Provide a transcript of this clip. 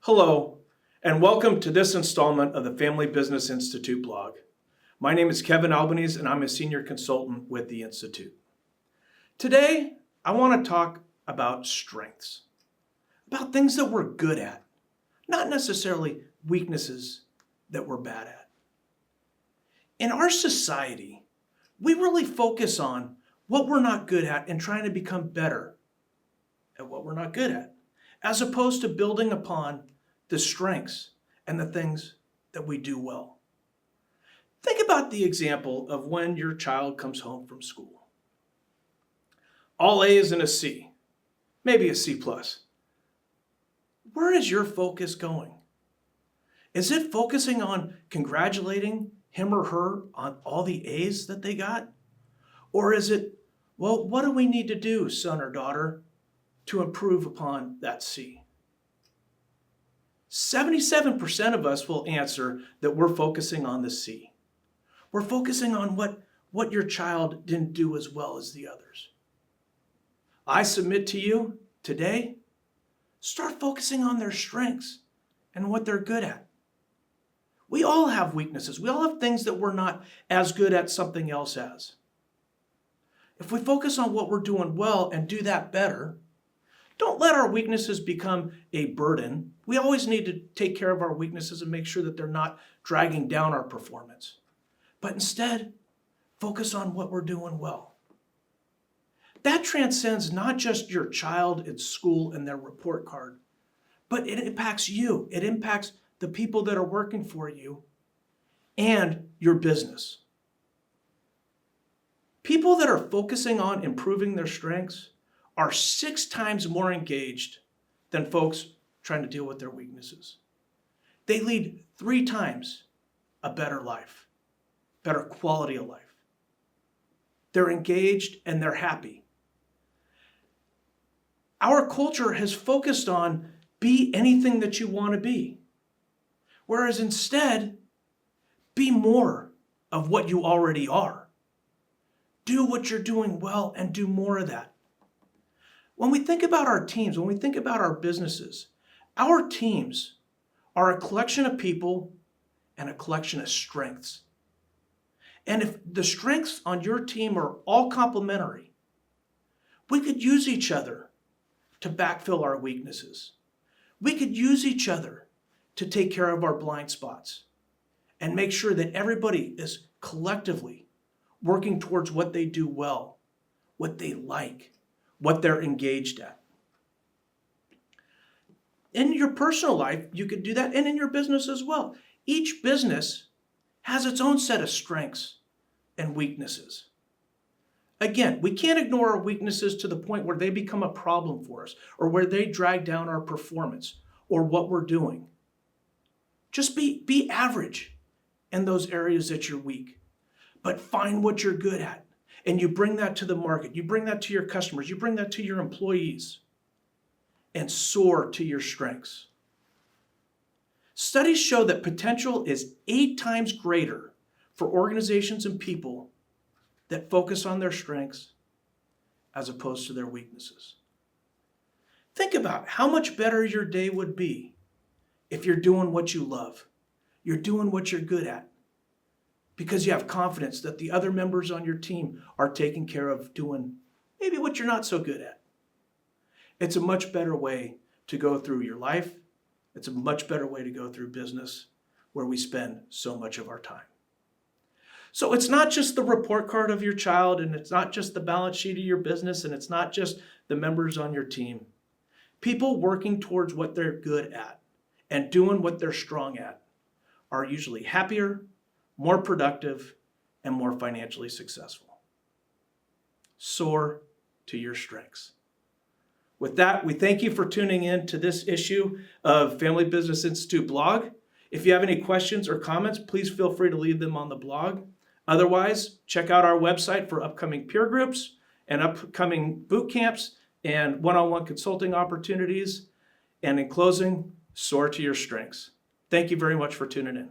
Hello, and welcome to this installment of the Family Business Institute blog. My name is Kevin Albanese, and I'm a senior consultant with the Institute. Today, I want to talk about strengths, about things that we're good at, not necessarily weaknesses that we're bad at. In our society, we really focus on what we're not good at and trying to become better at what we're not good at, as opposed to building upon the strengths and the things that we do well. Think about the example of when your child comes home from school. All A's and a C, maybe a C+. Where is your focus going? Is it focusing on congratulating him or her on all the A's that they got? Or is it, well, what do we need to do, son or daughter, to improve upon that C? 77% of us will answer that we're focusing on the C. We're focusing on what your child didn't do as well as the others. I submit to you today, start focusing on their strengths and what they're good at. We all have weaknesses. We all have things that we're not as good at something else as. If we focus on what we're doing well and do that better, don't let our weaknesses become a burden. We always need to take care of our weaknesses and make sure that they're not dragging down our performance. But instead, focus on what we're doing well. That transcends not just your child in school and their report card, but it impacts you. It impacts the people that are working for you and your business. People that are focusing on improving their strengths are 6 times more engaged than folks trying to deal with their weaknesses. They lead 3 times a better life, better quality of life. They're engaged and they're happy. Our culture has focused on be anything that you want to be, whereas instead, be more of what you already are. Do what you're doing well and do more of that. When we think about our teams, when we think about our businesses, our teams are a collection of people and a collection of strengths. And if the strengths on your team are all complementary, we could use each other to backfill our weaknesses. We could use each other to take care of our blind spots and make sure that everybody is collectively working towards what they do well, what they like, what they're engaged at. In your personal life, you could do that, and in your business as well. Each business has its own set of strengths and weaknesses. Again, we can't ignore our weaknesses to the point where they become a problem for us or where they drag down our performance or what we're doing. Just be average in those areas that you're weak, but find what you're good at. And you bring that to the market. You bring that to your customers. You bring that to your employees. And soar to your strengths. Studies show that potential is 8 times greater for organizations and people that focus on their strengths as opposed to their weaknesses. Think about how much better your day would be if you're doing what you love. You're doing what you're good at, because you have confidence that the other members on your team are taking care of doing maybe what you're not so good at. It's a much better way to go through your life. It's a much better way to go through business where we spend so much of our time. So it's not just the report card of your child, and it's not just the balance sheet of your business, and it's not just the members on your team. People working towards what they're good at and doing what they're strong at are usually happier, more productive, and more financially successful. Soar to your strengths. With that, we thank you for tuning in to this issue of Family Business Institute blog. If you have any questions or comments, please feel free to leave them on the blog. Otherwise, check out our website for upcoming peer groups and upcoming boot camps and one-on-one consulting opportunities. And in closing, soar to your strengths. Thank you very much for tuning in.